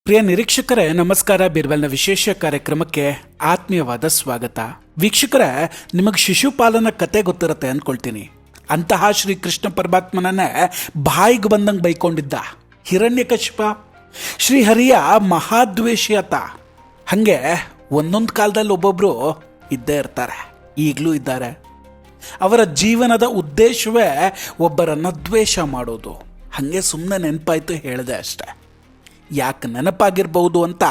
ಪ್ರಿಯ ನಿರೀಕ್ಷಕರೇ, ನಮಸ್ಕಾರ. ಬೀರ್ಬಲ್ನ ವಿಶೇಷ ಕಾರ್ಯಕ್ರಮಕ್ಕೆ ಆತ್ಮೀಯವಾದ ಸ್ವಾಗತ. ವೀಕ್ಷಕರೇ, ನಿಮಗೆ ಶಿಶುಪಾಲನ ಕತೆ ಗೊತ್ತಿರುತ್ತೆ ಅಂದ್ಕೊಳ್ತೀನಿ. ಅಂತಹ ಶ್ರೀಕೃಷ್ಣ ಪರಮಾತ್ಮನನ್ನೇ ಬಾಯಿಗೆ ಬಂದಂಗೆ ಬೈಕೊಂಡಿದ್ದ ಹಿರಣ್ಯಕಶಿಪ ಶ್ರೀಹರಿಯ ಮಹಾದ್ವೇಷಿ ಆತ. ಹಾಗೆ ಒಂದೊಂದು ಕಾಲದಲ್ಲಿ ಒಬ್ಬೊಬ್ರು ಇದ್ದೇ ಇರ್ತಾರೆ, ಈಗಲೂ ಇದ್ದಾರೆ. ಅವರ ಜೀವನದ ಉದ್ದೇಶವೇ ಒಬ್ಬರನ್ನು ದ್ವೇಷ ಮಾಡೋದು. ಹಾಗೆ ಸುಮ್ಮನೆ ನೆನಪಾಯ್ತು ಹೇಳಿದೆ ಅಷ್ಟೆ. ಯಾಕೆ ನೆನಪಾಗಿರ್ಬೋದು ಅಂತ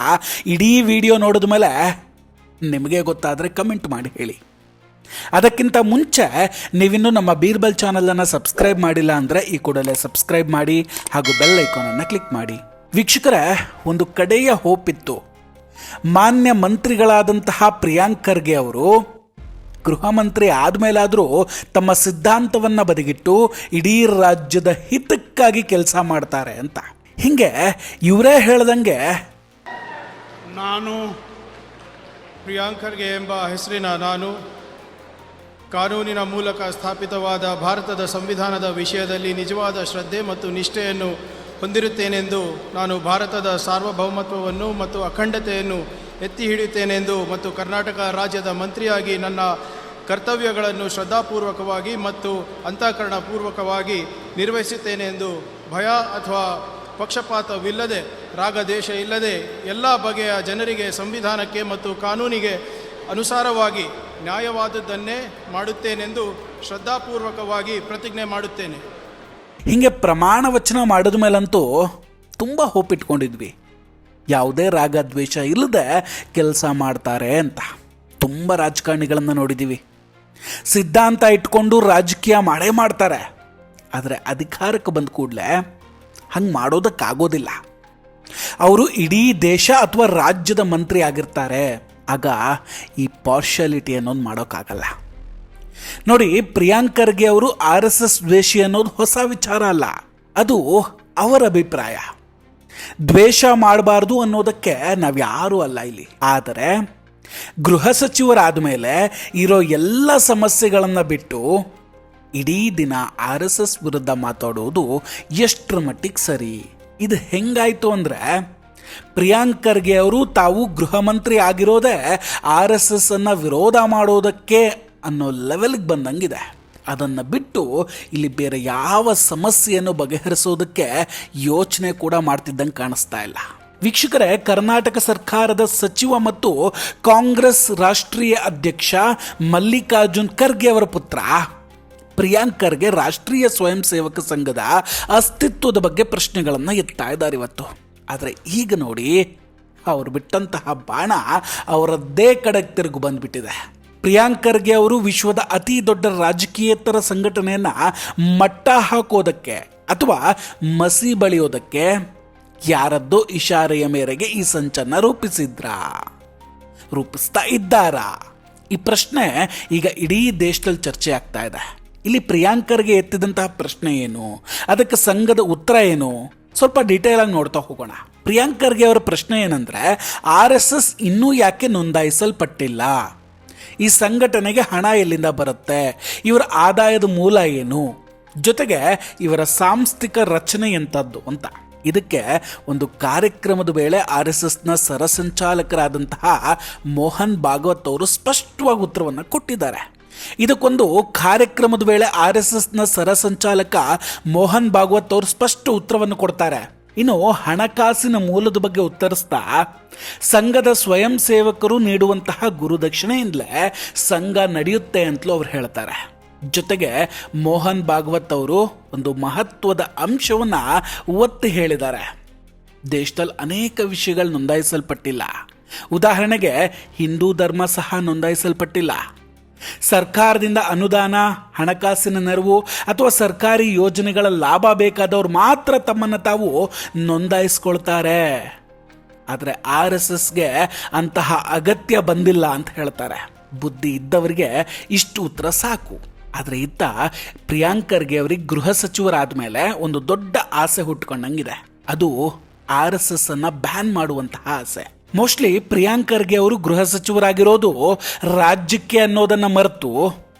ಇಡೀ ವಿಡಿಯೋ ನೋಡಿದ ಮೇಲೆ ನಿಮಗೆ ಗೊತ್ತಾದರೆ ಕಮೆಂಟ್ ಮಾಡಿ ಹೇಳಿ. ಅದಕ್ಕಿಂತ ಮುಂಚೆ ನೀವಿನ್ನೂ ನಮ್ಮ ಬೀರ್ಬಲ್ ಚಾನಲನ್ನು ಸಬ್ಸ್ಕ್ರೈಬ್ ಮಾಡಿಲ್ಲ ಅಂದರೆ ಈ ಕೂಡಲೇ ಸಬ್ಸ್ಕ್ರೈಬ್ ಮಾಡಿ ಹಾಗೂ ಬೆಲ್ ಐಕಾನನ್ನು ಕ್ಲಿಕ್ ಮಾಡಿ. ವೀಕ್ಷಕರೇ, ಒಂದು ಕಡೆಯ ಹೋಪ್ ಇತ್ತು. ಮಾನ್ಯ ಮಂತ್ರಿಗಳಾದಂತಹ ಪ್ರಿಯಾಂಕ್ ಖರ್ಗೆ ಅವರು ಗೃಹ ಮಂತ್ರಿ ಆದಮೇಲಾದರೂ ತಮ್ಮ ಸಿದ್ಧಾಂತವನ್ನು ಬದಿಗಿಟ್ಟು ಇಡೀ ರಾಜ್ಯದ ಹಿತಕ್ಕಾಗಿ ಕೆಲಸ ಮಾಡ್ತಾರೆ ಅಂತ. ಹಿಂಗೆ ಇವರೇ ಹೇಳ್ದಂಗೆ, ನಾನು ಪ್ರಿಯಾಂಕ್ ಖರ್ಗೆ ಎಂಬ ಹೆಸರಿನ ನಾನು ಕಾನೂನಿನ ಮೂಲಕ ಸ್ಥಾಪಿತವಾದ ಭಾರತದ ಸಂವಿಧಾನದ ವಿಷಯದಲ್ಲಿ ನಿಜವಾದ ಶ್ರದ್ಧೆ ಮತ್ತು ನಿಷ್ಠೆಯನ್ನು ಹೊಂದಿರುತ್ತೇನೆಂದು, ನಾನು ಭಾರತದ ಸಾರ್ವಭೌಮತ್ವವನ್ನು ಮತ್ತು ಅಖಂಡತೆಯನ್ನು ಎತ್ತಿ ಹಿಡಿಯುತ್ತೇನೆಂದು ಮತ್ತು ಕರ್ನಾಟಕ ರಾಜ್ಯದ ಮಂತ್ರಿಯಾಗಿ ನನ್ನ ಕರ್ತವ್ಯಗಳನ್ನು ಶ್ರದ್ಧಾಪೂರ್ವಕವಾಗಿ ಮತ್ತು ಅಂತಃಕರಣಪೂರ್ವಕವಾಗಿ ನಿರ್ವಹಿಸುತ್ತೇನೆ ಎಂದು ಭಯ ಅಥವಾ ಪಕ್ಷಪಾತವಿಲ್ಲದೆ, ರಾಗದೇಶ ಇಲ್ಲದೆ ಎಲ್ಲ ಬಗೆಯ ಜನರಿಗೆ ಸಂವಿಧಾನಕ್ಕೆ ಮತ್ತು ಕಾನೂನಿಗೆ ಅನುಸಾರವಾಗಿ ನ್ಯಾಯವಾದದ್ದನ್ನೇ ಮಾಡುತ್ತೇನೆಂದು ಶ್ರದ್ಧಾಪೂರ್ವಕವಾಗಿ ಪ್ರತಿಜ್ಞೆ ಮಾಡುತ್ತೇನೆ. ಹೀಗೆ ಪ್ರಮಾಣ ವಚನ ಮಾಡಿದ ಮೇಲಂತೂ ತುಂಬ ಹೋಪ್ ಇಟ್ಕೊಂಡಿದ್ವಿ, ಯಾವುದೇ ರಾಗ ದ್ವೇಷ ಇಲ್ಲದೆ ಕೆಲಸ ಮಾಡ್ತಾರೆ ಅಂತ. ತುಂಬ ರಾಜಕಾರಣಿಗಳನ್ನು ನೋಡಿದ್ದೀವಿ, ಸಿದ್ಧಾಂತ ಇಟ್ಕೊಂಡು ರಾಜಕೀಯ ಮಾಡೇ ಮಾಡ್ತಾರೆ. ಆದರೆ ಅಧಿಕಾರಕ್ಕೆ ಬಂದ ಕೂಡಲೇ ಹಂಗೆ ಮಾಡೋದಕ್ಕಾಗೋದಿಲ್ಲ. ಅವರು ಇಡೀ ದೇಶ ಅಥವಾ ರಾಜ್ಯದ ಮಂತ್ರಿ ಆಗಿರ್ತಾರೆ. ಆಗ ಈ ಪಾರ್ಶಾಲಿಟಿ ಅನ್ನೋದು ಮಾಡೋಕ್ಕಾಗಲ್ಲ. ನೋಡಿ, ಪ್ರಿಯಾಂಕ್ ಖರ್ಗೆ ಅವರು RSS ದ್ವೇಷಿ ಅನ್ನೋದು ಹೊಸ ವಿಚಾರ ಅಲ್ಲ, ಅದು ಅವರ ಅಭಿಪ್ರಾಯ. ದ್ವೇಷ ಮಾಡಬಾರ್ದು ಅನ್ನೋದಕ್ಕೆ ನಾವ್ಯಾರೂ ಅಲ್ಲ ಇಲ್ಲಿ. ಆದರೆ ಗೃಹ ಸಚಿವರಾದ ಮೇಲೆ ಇರೋ ಎಲ್ಲ ಸಮಸ್ಯೆಗಳನ್ನು ಬಿಟ್ಟು ಇಡೀ ದಿನ RSS ವಿರುದ್ಧ ಮಾತಾಡೋದು ಎಷ್ಟರ ಮಟ್ಟಿಗೆ ಸರಿ? ಇದು ಹೆಂಗಾಯ್ತು ಅಂದರೆ, ಪ್ರಿಯಾಂಕ್ ಖರ್ಗೆ ಅವರು ತಾವು ಗೃಹ ಮಂತ್ರಿ ಆಗಿರೋದೇ RSS ಅನ್ನು ವಿರೋಧ ಮಾಡೋದಕ್ಕೆ ಅನ್ನೋ ಲೆವೆಲ್ಗೆ ಬಂದಂಗಿದೆ. ಅದನ್ನು ಬಿಟ್ಟು ಇಲ್ಲಿ ಬೇರೆ ಯಾವ ಸಮಸ್ಯೆಯನ್ನು ಬಗೆಹರಿಸೋದಕ್ಕೆ ಯೋಚನೆ ಕೂಡ ಮಾಡ್ತಿದ್ದಂಗೆ ಕಾಣಿಸ್ತಾ ಇಲ್ಲ. ವೀಕ್ಷಕರೇ, ಕರ್ನಾಟಕ ಸರ್ಕಾರದ ಸಚಿವ ಮತ್ತು ಕಾಂಗ್ರೆಸ್ ರಾಷ್ಟ್ರೀಯ ಅಧ್ಯಕ್ಷ ಮಲ್ಲಿಕಾರ್ಜುನ್ ಖರ್ಗೆ ಅವರ ಪುತ್ರ ಪ್ರಿಯಾಂಕ್ ಖರ್ಗೆ ರಾಷ್ಟ್ರೀಯ ಸ್ವಯಂ ಸೇವಕ ಸಂಘದ ಅಸ್ತಿತ್ವದ ಬಗ್ಗೆ ಪ್ರಶ್ನೆಗಳನ್ನು ಎತ್ತಾ ಇದ್ದಾರೆ ಇವತ್ತು. ಆದರೆ ಈಗ ನೋಡಿ, ಅವರು ಬಿಟ್ಟಂತಹ ಬಾಣ ಅವರದ್ದೇ ಕಡೆಗೆ ತಿರುಗು ಬಂದುಬಿಟ್ಟಿದೆ. ಪ್ರಿಯಾಂಕ್ ಖರ್ಗೆ ಅವರು ವಿಶ್ವದ ಅತಿ ದೊಡ್ಡ ರಾಜಕೀಯೇತರ ಸಂಘಟನೆಯನ್ನು ಮಟ್ಟ ಹಾಕೋದಕ್ಕೆ ಅಥವಾ ಮಸಿ ಬಳಿಯೋದಕ್ಕೆ ಯಾರದ್ದೋ ಇಶಾರೆಯ ಮೇರೆಗೆ ಈ ಸಂಚನ್ನು ರೂಪಿಸ್ತಾ ಇದ್ದಾರಾ? ಈ ಪ್ರಶ್ನೆ ಈಗ ಇಡೀ ದೇಶದಲ್ಲಿ ಚರ್ಚೆ ಆಗ್ತಾ ಇದೆ. ಇಲ್ಲಿ ಪ್ರಿಯಾಂಕ್ ಖರ್ಗೆ ಎತ್ತಿದಂತಹ ಪ್ರಶ್ನೆ ಏನು, ಅದಕ್ಕೆ ಸಂಘದ ಉತ್ತರ ಏನು, ಸ್ವಲ್ಪ ಡೀಟೇಲ್ ಆಗಿ ನೋಡ್ತಾ ಹೋಗೋಣ. ಪ್ರಿಯಾಂಕ್ ಖರ್ಗೆ ಅವರ ಪ್ರಶ್ನೆ ಏನಂದ್ರೆ, RSS ಇನ್ನೂ ಯಾಕೆ ನೋಂದಾಯಿಸಲ್ಪಟ್ಟಿಲ್ಲ? ಈ ಸಂಘಟನೆಗೆ ಹಣ ಎಲ್ಲಿಂದ ಬರುತ್ತೆ? ಇವರ ಆದಾಯದ ಮೂಲ ಏನು? ಜೊತೆಗೆ ಇವರ ಸಾಂಸ್ಥಿಕ ರಚನೆ ಎಂಥದ್ದು ಅಂತ. ಇದಕ್ಕೆ ಒಂದು ಕಾರ್ಯಕ್ರಮದ ವೇಳೆ RSSನ ಸರಸಂಚಾಲಕರಾದಂತಹ ಮೋಹನ್ ಭಾಗವತ್ ಅವರು ಸ್ಪಷ್ಟವಾಗಿ ಉತ್ತರವನ್ನು ಕೊಟ್ಟಿದ್ದಾರೆ. ಇದಕ್ಕೊಂದು ಕಾರ್ಯಕ್ರಮದ ವೇಳೆ RSSನ ಸರಸಂಚಾಲಕ ಮೋಹನ್ ಭಾಗವತ್ ಅವರು ಸ್ಪಷ್ಟ ಉತ್ತರವನ್ನು ಕೊಡ್ತಾರೆ. ಇನ್ನು ಹಣಕಾಸಿನ ಮೂಲದ ಬಗ್ಗೆ ಉತ್ತರಿಸ್ತಾ, ಸಂಘದ ಸ್ವಯಂ ಸೇವಕರು ನೀಡುವಂತಹ ಗುರುದಕ್ಷಿಣೆಯಿಂದಲೇ ಸಂಘ ನಡೆಯುತ್ತೆ ಅಂತಲೂ ಅವ್ರು ಹೇಳ್ತಾರೆ. ಜೊತೆಗೆ ಮೋಹನ್ ಭಾಗವತ್ ಅವರು ಒಂದು ಮಹತ್ವದ ಅಂಶವನ್ನು ಒತ್ತಿ ಹೇಳಿದ್ದಾರೆ. ದೇಶದಲ್ಲಿ ಅನೇಕ ವಿಷಯಗಳು ನೋಂದಾಯಿಸಲ್ಪಟ್ಟಿಲ್ಲ. ಉದಾಹರಣೆಗೆ ಹಿಂದೂ ಧರ್ಮ ಸಹ ನೋಂದಾಯಿಸಲ್ಪಟ್ಟಿಲ್ಲ. ಸರ್ಕಾರದಿಂದ ಅನುದಾನ, ಹಣಕಾಸಿನ ನೆರವು ಅಥವಾ ಸರ್ಕಾರಿ ಯೋಜನೆಗಳ ಲಾಭ ಬೇಕಾದವ್ರು ಮಾತ್ರ ತಮ್ಮನ್ನು ತಾವು ನೋಂದಾಯಿಸ್ಕೊಳ್ತಾರೆ. ಆದರೆ RSSಗೆ ಅಂತಹ ಅಗತ್ಯ ಬಂದಿಲ್ಲ ಅಂತ ಹೇಳ್ತಾರೆ. ಬುದ್ಧಿ ಇದ್ದವರಿಗೆ ಇಷ್ಟು ಉತ್ತರ ಸಾಕು. ಆದರೆ ಇತ್ತ ಪ್ರಿಯಾಂಕ್ ಖರ್ಗೆ ಅವರಿಗೆ ಗೃಹ ಸಚಿವರಾದ ಮೇಲೆ ಒಂದು ದೊಡ್ಡ ಆಸೆ ಹುಟ್ಕೊಂಡಂಗಿದೆ. ಅದು RSS ಅನ್ನು ಬ್ಯಾನ್ ಮಾಡುವಂತಹ ಆಸೆ. ಮೋಸ್ಟ್ಲಿ ಪ್ರಿಯಾಂಕ್ ಖರ್ಗೆ ಅವರು ಗೃಹ ಸಚಿವರಾಗಿರೋದು ರಾಜ್ಯಕ್ಕೆ ಅನ್ನೋದನ್ನು ಮರೆತು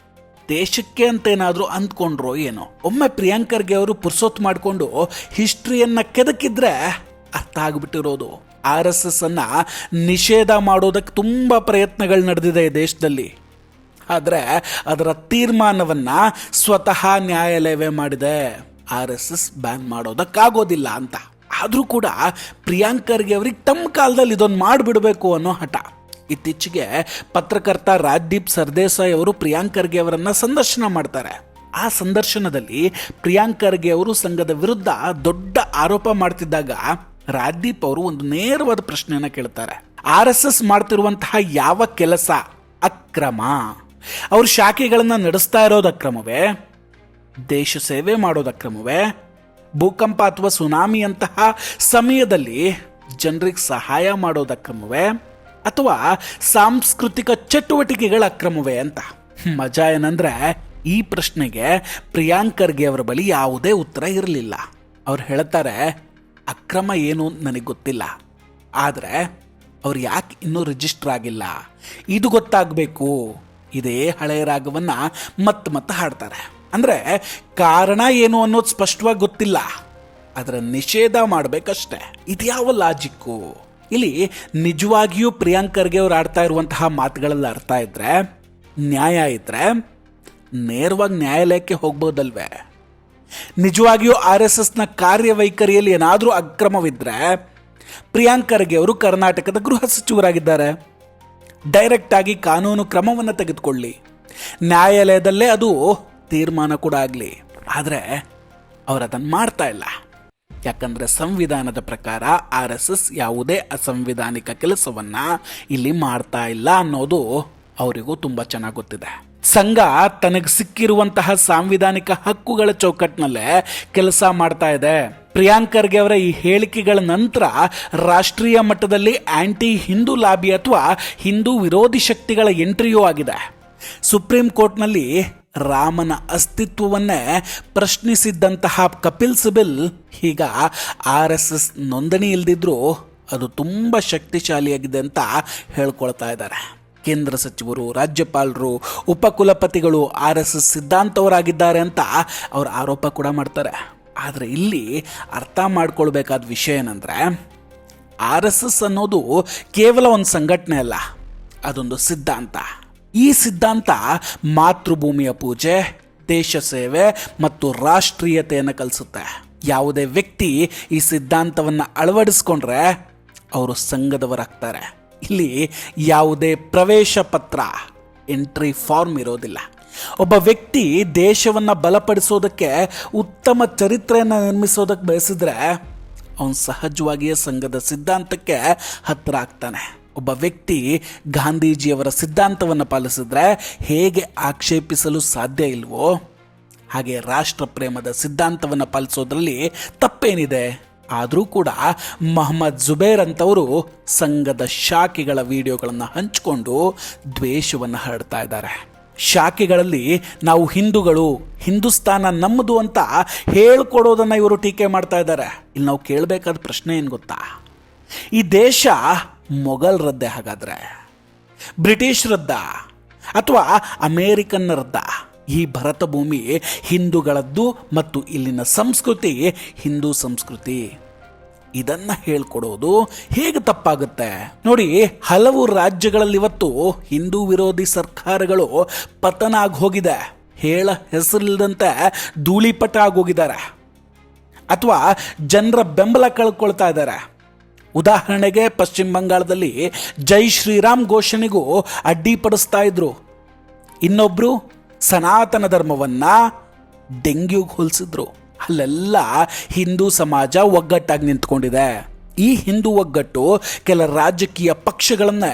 ದೇಶಕ್ಕೆ ಅಂತ ಏನಾದರೂ ಅಂದ್ಕೊಂಡ್ರೋ ಏನೋ. ಒಮ್ಮೆ ಪ್ರಿಯಾಂಕ್ ಖರ್ಗೆ ಅವರು ಪುರ್ಸೊತ್ತು ಮಾಡಿಕೊಂಡು ಹಿಸ್ಟ್ರಿಯನ್ನ ಕೆದಕಿದ್ರೆ ಅರ್ಥ ಆಗ್ಬಿಟ್ಟಿರೋದು. RSS ಅನ್ನ ನಿಷೇಧ ಮಾಡೋದಕ್ಕೆ ತುಂಬ ಪ್ರಯತ್ನಗಳು ನಡೆದಿದೆ ಈ ದೇಶದಲ್ಲಿ. ಆದರೆ ಅದರ ತೀರ್ಮಾನವನ್ನ ಸ್ವತಃ ನ್ಯಾಯಾಲಯವೇ ಮಾಡಿದೆ. RSS ಬ್ಯಾನ್ ಮಾಡೋದಕ್ಕಾಗೋದಿಲ್ಲ ಅಂತ. ಆದರೂ ಕೂಡ ಪ್ರಿಯಾಂಕ್ ಖರ್ಗೆ ಅವ್ರಿಗೆ ತಮ್ಮ ಕಾಲದಲ್ಲಿ ಇದೊಂದು ಮಾಡಿಬಿಡಬೇಕು ಅನ್ನೋ ಹಠ. ಇತ್ತೀಚೆಗೆ ಪತ್ರಕರ್ತ ರಾಜ್ದೀಪ್ ಸರ್ದೇಸಾಯಿ ಅವರು ಪ್ರಿಯಾಂಕ್ ಖರ್ಗೆ ಅವರನ್ನ ಸಂದರ್ಶನ ಮಾಡ್ತಾರೆ. ಆ ಸಂದರ್ಶನದಲ್ಲಿ ಪ್ರಿಯಾಂಕ್ ಖರ್ಗೆ ಅವರು ಸಂಘದ ವಿರುದ್ಧ ದೊಡ್ಡ ಆರೋಪ ಮಾಡ್ತಿದ್ದಾಗ ರಾಜ್ದೀಪ್ ಅವರು ಒಂದು ನೇರವಾದ ಪ್ರಶ್ನೆಯನ್ನ ಕೇಳ್ತಾರೆ. RSS ಮಾಡ್ತಿರುವಂತಹ ಯಾವ ಕೆಲಸ ಅಕ್ರಮ? ಅವ್ರ ಶಾಖೆಗಳನ್ನ ನಡೆಸ್ತಾ ಇರೋದು ಅಕ್ರಮವೇ? ದೇಶ ಸೇವೆ ಮಾಡೋದು ಅಕ್ರಮವೇ? ಭೂಕಂಪ ಅಥವಾ ಸುನಾಮಿಯಂತಹ ಸಮಯದಲ್ಲಿ ಜನರಿಗೆ ಸಹಾಯ ಮಾಡೋದು ಅಕ್ರಮವೇ? ಅಥವಾ ಸಾಂಸ್ಕೃತಿಕ ಚಟುವಟಿಕೆಗಳ ಅಕ್ರಮವೇ ಅಂತ. ಮಜಾ ಏನಂದ್ರೆ ಈ ಪ್ರಶ್ನೆಗೆ ಪ್ರಿಯಾಂಕ್ ಖರ್ಗೆ ಅವರ ಬಳಿ ಯಾವುದೇ ಉತ್ತರ ಇರಲಿಲ್ಲ. ಅವ್ರು ಹೇಳ್ತಾರೆ, ಅಕ್ರಮ ಏನು ನನಗೆ ಗೊತ್ತಿಲ್ಲ, ಆದರೆ ಅವ್ರು ಯಾಕೆ ಇನ್ನೂ ರಿಜಿಸ್ಟರ್ ಆಗಿಲ್ಲ ಇದು ಗೊತ್ತಾಗಬೇಕು. ಇದೇ ಹಳೆಯ ರಾಗವನ್ನ ಮತ್ತೆ ಹಾಡ್ತಾರೆ. ಅಂದ್ರೆ ಕಾರಣ ಏನು ಅನ್ನೋದು ಸ್ಪಷ್ಟವಾಗಿ ಗೊತ್ತಿಲ್ಲ, ಅದರ ನಿಷೇಧ ಮಾಡಬೇಕಷ್ಟೆ. ಇದ್ಯಾವ ಲಾಜಿಕ್ಕು? ಇಲ್ಲಿ ನಿಜವಾಗಿಯೂ ಪ್ರಿಯಾಂಕ್ ಖರ್ಗೆ ಅವ್ರು ಆಡ್ತಾ ಇರುವಂತಹ ಮಾತುಗಳೆಲ್ಲ ಅರ್ಥ ಇದ್ರೆ, ನ್ಯಾಯ ಇದ್ರೆ ನೇರವಾಗಿ ನ್ಯಾಯಾಲಯಕ್ಕೆ ಹೋಗ್ಬೋದಲ್ವೇ? ನಿಜವಾಗಿಯೂ RSSನ ಕಾರ್ಯವೈಖರಿಯಲ್ಲಿ ಏನಾದರೂ ಅಕ್ರಮವಿದ್ರೆ ಪ್ರಿಯಾಂಕ್ ಖರ್ಗೆ ಅವರು ಕರ್ನಾಟಕದ ಗೃಹ ಸಚಿವರಾಗಿದ್ದಾರೆ. ಡೈರೆಕ್ಟ್ ಆಗಿ ಕಾನೂನು ಕ್ರಮವನ್ನು ತೆಗೆದುಕೊಳ್ಳಿ, ನ್ಯಾಯಾಲಯದಲ್ಲೇ ಅದು ತೀರ್ಮಾನ ಕೂಡ ಆಗಲಿ. ಆದರೆ ಅವರು ಅದನ್ನು ಮಾಡ್ತಾ ಇಲ್ಲ. ಯಾಕಂದ್ರೆ ಸಂವಿಧಾನದ ಪ್ರಕಾರ RSS ಯಾವುದೇ ಅಸಂವಿಧಾನಿಕ ಕೆಲಸವನ್ನ ಇಲ್ಲಿ ಮಾಡ್ತಾ ಇಲ್ಲ ಅನ್ನೋದು ಅವರಿಗೂ ತುಂಬಾ ಚೆನ್ನಾಗಿ ಗೊತ್ತಿದೆ. ಸಂಘ ತನಗೆ ಸಿಕ್ಕಿರುವಂತಹ ಸಾಂವಿಧಾನಿಕ ಹಕ್ಕುಗಳ ಚೌಕಟ್ಟಿನಲ್ಲೇ ಕೆಲಸ ಮಾಡ್ತಾ ಇದೆ. ಪ್ರಿಯಾಂಕ್ ಖರ್ಗೆ ಅವರ ಈ ಹೇಳಿಕೆಗಳ ನಂತರ ರಾಷ್ಟ್ರೀಯ ಮಟ್ಟದಲ್ಲಿ ಆಂಟಿ ಹಿಂದೂ ಲಾಬಿ ಅಥವಾ ಹಿಂದೂ ವಿರೋಧಿ ಶಕ್ತಿಗಳ ಎಂಟ್ರಿಯೂ ಆಗಿದೆ. ಸುಪ್ರೀಂ ಕೋರ್ಟ್ನಲ್ಲಿ ರಾಮನ ಅಸ್ತಿತ್ವವನ್ನೇ ಪ್ರಶ್ನಿಸಿದ್ದಂತಹ ಕಪಿಲ್ ಸಿಬಲ್ ಈಗ RSS ನೋಂದಣಿ ಇಲ್ದಿದ್ರು ಅದು ತುಂಬ ಶಕ್ತಿಶಾಲಿಯಾಗಿದೆ ಅಂತ ಹೇಳ್ಕೊಳ್ತಾ ಇದ್ದಾರೆ. ಕೇಂದ್ರ ಸಚಿವರು, ರಾಜ್ಯಪಾಲರು, ಉಪಕುಲಪತಿಗಳು RSS ಸಿದ್ಧಾಂತವರಾಗಿದ್ದಾರೆ ಅಂತ ಅವರು ಆರೋಪ ಕೂಡ ಮಾಡ್ತಾರೆ. ಆದರೆ ಇಲ್ಲಿ ಅರ್ಥ ಮಾಡ್ಕೊಳ್ಬೇಕಾದ ವಿಷಯ ಏನಂದ್ರೆ, RSS ಅನ್ನೋದು ಕೇವಲ ಒಂದು ಸಂಘಟನೆ ಅಲ್ಲ, ಅದೊಂದು ಸಿದ್ಧಾಂತ. ಈ ಸಿದ್ಧಾಂತ ಮಾತೃಭೂಮಿಯ ಪೂಜೆ, ದೇಶ ಸೇವೆ ಮತ್ತು ರಾಷ್ಟ್ರೀಯತೆಯನ್ನು ಕಲಿಸುತ್ತೆ. ಯಾವುದೇ ವ್ಯಕ್ತಿ ಈ ಸಿದ್ಧಾಂತವನ್ನು ಅಳವಡಿಸ್ಕೊಂಡ್ರೆ ಅವರು ಸಂಘದವರಾಗ್ತಾರೆ. ಇಲ್ಲಿ ಯಾವುದೇ ಪ್ರವೇಶ ಪತ್ರ, ಎಂಟ್ರಿ ಫಾರ್ಮ್ ಇರೋದಿಲ್ಲ. ಒಬ್ಬ ವ್ಯಕ್ತಿ ದೇಶವನ್ನು ಬಲಪಡಿಸೋದಕ್ಕೆ, ಉತ್ತಮ ಚರಿತ್ರೆಯನ್ನು ನಿರ್ಮಿಸೋದಕ್ಕೆ ಬಯಸಿದ್ರೆ ಅವನು ಸಹಜವಾಗಿಯೇ ಸಂಘದ ಸಿದ್ಧಾಂತಕ್ಕೆ ಹತ್ತಿರ ಆಗ್ತಾನೆ. ಒಬ್ಬ ವ್ಯಕ್ತಿ ಗಾಂಧೀಜಿಯವರ ಸಿದ್ಧಾಂತವನ್ನು ಪಾಲಿಸಿದ್ರೆ ಹೇಗೆ ಆಕ್ಷೇಪಿಸಲು ಸಾಧ್ಯ ಇಲ್ವೋ, ಹಾಗೆ ರಾಷ್ಟ್ರ ಪ್ರೇಮದ ಸಿದ್ಧಾಂತವನ್ನು ಪಾಲಿಸೋದ್ರಲ್ಲಿ ತಪ್ಪೇನಿದೆ? ಆದರೂ ಕೂಡ ಮೊಹಮ್ಮದ್ ಜುಬೇರ್ ಅಂತವರು ಸಂಘದ ಶಾಖೆಗಳ ವಿಡಿಯೋಗಳನ್ನು ಹಂಚಿಕೊಂಡು ದ್ವೇಷವನ್ನು ಹರಡ್ತಾ ಇದ್ದಾರೆ. ಶಾಖೆಗಳಲ್ಲಿ ನಾವು ಹಿಂದೂಗಳು, ಹಿಂದೂಸ್ತಾನ ನಮ್ಮದು ಅಂತ ಹೇಳ್ಕೊಡೋದನ್ನು ಇವರು ಟೀಕೆ ಮಾಡ್ತಾ ಇದ್ದಾರೆ. ಇಲ್ಲಿ ನಾವು ಕೇಳಬೇಕಾದ ಪ್ರಶ್ನೆ ಏನು ಗೊತ್ತಾ? ಈ ದೇಶ ಮೊಘಲರದ್ದೇ ಹಾಗಾದ್ರೆ, ಬ್ರಿಟಿಷರದ್ದ ಅಥವಾ ಅಮೇರಿಕನ್ನರದ್ದ? ಈ ಭರತ ಭೂಮಿ ಹಿಂದೂಗಳದ್ದು ಮತ್ತು ಇಲ್ಲಿನ ಸಂಸ್ಕೃತಿ ಹಿಂದೂ ಸಂಸ್ಕೃತಿ. ಇದನ್ನ ಹೇಳ್ಕೊಡೋದು ಹೇಗೆ ತಪ್ಪಾಗುತ್ತೆ? ನೋಡಿ, ಹಲವು ರಾಜ್ಯಗಳಲ್ಲಿ ಇವತ್ತು ಹಿಂದೂ ವಿರೋಧಿ ಸರ್ಕಾರಗಳು ಪತನ ಆಗಿ ಹೋಗಿದೆ. ಹೇಳ ಹೆಸರಿಲ್ಲದಂತೆ ಧೂಳಿಪಟ ಆಗೋಗಿದ್ದಾರೆ ಅಥವಾ ಜನರ ಬೆಂಬಲ ಕಳ್ಕೊಳ್ತಾ ಇದ್ದಾರೆ. ಉದಾಹರಣೆಗೆ ಪಶ್ಚಿಮ ಬಂಗಾಳದಲ್ಲಿ ಜೈ ಶ್ರೀರಾಮ್ ಘೋಷಣೆಗೂ ಅಡ್ಡಿಪಡಿಸ್ತಾ ಇದ್ರು. ಇನ್ನೊಬ್ರು ಸನಾತನ ಧರ್ಮವನ್ನ ಡೆಂಗ್ಯೂಗೆ ಹೋಲಿಸಿದ್ರು. ಅಲ್ಲೆಲ್ಲ ಹಿಂದೂ ಸಮಾಜ ಒಗ್ಗಟ್ಟಾಗಿ ನಿಂತ್ಕೊಂಡಿದೆ. ಈ ಹಿಂದೂ ಒಗ್ಗಟ್ಟು ಕೆಲ ರಾಜಕೀಯ ಪಕ್ಷಗಳನ್ನೇ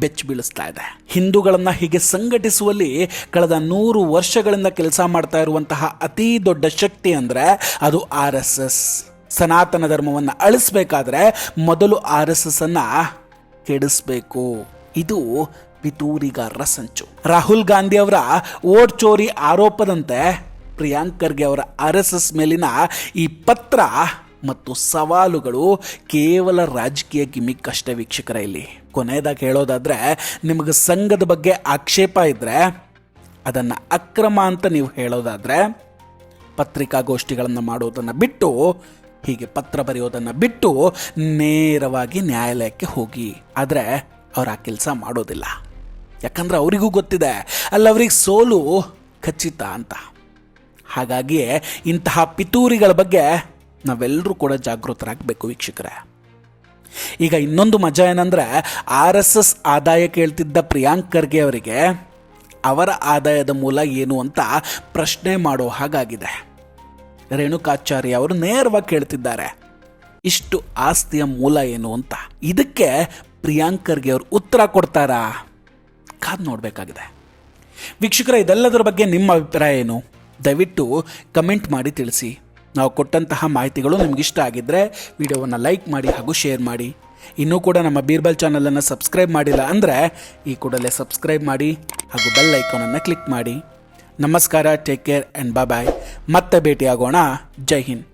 ಬೆಚ್ಚಿ ಬೀಳಿಸ್ತಾ ಇದೆ. ಹಿಂದೂಗಳನ್ನ ಹೀಗೆ ಸಂಘಟಿಸುವಲ್ಲಿ ಕಳೆದ 100 ವರ್ಷಗಳಿಂದ ಕೆಲಸ ಮಾಡ್ತಾ ಇರುವಂತಹ ಅತಿ ದೊಡ್ಡ ಶಕ್ತಿ ಅಂದ್ರೆ ಅದು RSS. ಸನಾತನ ಧರ್ಮವನ್ನು ಅಳಿಸ್ಬೇಕಾದ್ರೆ ಮೊದಲು RSS ಅನ್ನ ಕೆಡಿಸ್ಬೇಕು. ಇದು ಪಿತೂರಿಗಾರರ ಸಂಚು. ರಾಹುಲ್ ಗಾಂಧಿ ಅವರ ವೋಟ್ ಚೋರಿ ಆರೋಪದಂತೆ ಪ್ರಿಯಾಂಕ್ ಖರ್ಗೆ ಅವರ RSS ಮೇಲಿನ ಈ ಪತ್ರ ಮತ್ತು ಸವಾಲುಗಳು ಕೇವಲ ರಾಜಕೀಯ ಗಿಮಿಕ್ ಅಷ್ಟೇ ವೀಕ್ಷಕರ. ಇಲ್ಲಿ ಕೊನೆಯದಾಗಿ ಹೇಳೋದಾದ್ರೆ, ನಿಮಗೆ ಸಂಘದ ಬಗ್ಗೆ ಆಕ್ಷೇಪ ಇದ್ರೆ ಅದನ್ನು ಅಕ್ರಮ ಅಂತ ನೀವು ಹೇಳೋದಾದರೆ ಪತ್ರಿಕಾಗೋಷ್ಠಿಗಳನ್ನು ಮಾಡೋದನ್ನು ಬಿಟ್ಟು, ಹೀಗೆ ಪತ್ರ ಬರೆಯೋದನ್ನು ಬಿಟ್ಟು ನೇರವಾಗಿ ನ್ಯಾಯಾಲಯಕ್ಕೆ ಹೋಗಿ. ಆದರೆ ಅವ್ರು ಆ ಕೆಲಸ ಮಾಡೋದಿಲ್ಲ. ಯಾಕಂದರೆ ಅವರಿಗೂ ಗೊತ್ತಿದೆ ಅವ್ರಿಗೆ ಸೋಲು ಖಚಿತ ಅಂತ. ಹಾಗಾಗಿಯೇ ಇಂತಹ ಪಿತೂರಿಗಳ ಬಗ್ಗೆ ನಾವೆಲ್ಲರೂ ಕೂಡ ಜಾಗೃತರಾಗಬೇಕು ವೀಕ್ಷಕರೇ. ಈಗ ಇನ್ನೊಂದು ಮಜಾ ಏನಂದರೆ, RSS ಆದಾಯ ಕೇಳ್ತಿದ್ದ ಪ್ರಿಯಾಂಕ್ ಖರ್ಗೆ ಅವರಿಗೆ ಅವರ ಆದಾಯದ ಮೂಲ ಏನು ಅಂತ ಪ್ರಶ್ನೆ ಮಾಡೋ ಹಾಗಾಗಿದೆ. ರೇಣುಕಾಚಾರ್ಯ ಅವರು ನೇರವಾಗಿ ಕೇಳ್ತಿದ್ದಾರೆ, ಇಷ್ಟು ಆಸ್ತಿಯ ಮೂಲ ಏನು ಅಂತ. ಇದಕ್ಕೆ ಪ್ರಿಯಾಂಕ್ ಖರ್ಗೆ ಅವರು ಉತ್ತರ ಕೊಡ್ತಾರಾ? ಕಾದು ನೋಡಬೇಕಾಗಿದೆ. ವೀಕ್ಷಕರ, ಇದೆಲ್ಲದರ ಬಗ್ಗೆ ನಿಮ್ಮ ಅಭಿಪ್ರಾಯ ಏನು? ದಯವಿಟ್ಟು ಕಮೆಂಟ್ ಮಾಡಿ ತಿಳಿಸಿ. ನಾವು ಕೊಟ್ಟಂತಹ ಮಾಹಿತಿಗಳು ನಿಮಗಿಷ್ಟ ಆಗಿದ್ದರೆ ವಿಡಿಯೋವನ್ನು ಲೈಕ್ ಮಾಡಿ ಹಾಗೂ ಶೇರ್ ಮಾಡಿ. ಇನ್ನೂ ಕೂಡ ನಮ್ಮ ಬೀರ್ಬಲ್ ಚಾನಲನ್ನು ಸಬ್ಸ್ಕ್ರೈಬ್ ಮಾಡಿಲ್ಲ ಅಂದರೆ ಈ ಕೂಡಲೇ ಸಬ್ಸ್ಕ್ರೈಬ್ ಮಾಡಿ ಹಾಗೂ ಬೆಲ್ ಐಕಾನನ್ನು ಕ್ಲಿಕ್ ಮಾಡಿ. ನಮಸ್ಕಾರ, ಟೇಕ್ ಕೇರ್ ಆ್ಯಂಡ್ ಬಾಯ್. ಮತ್ತೆ ಭೇಟಿಯಾಗೋಣ. ಜೈ ಹಿಂದ್.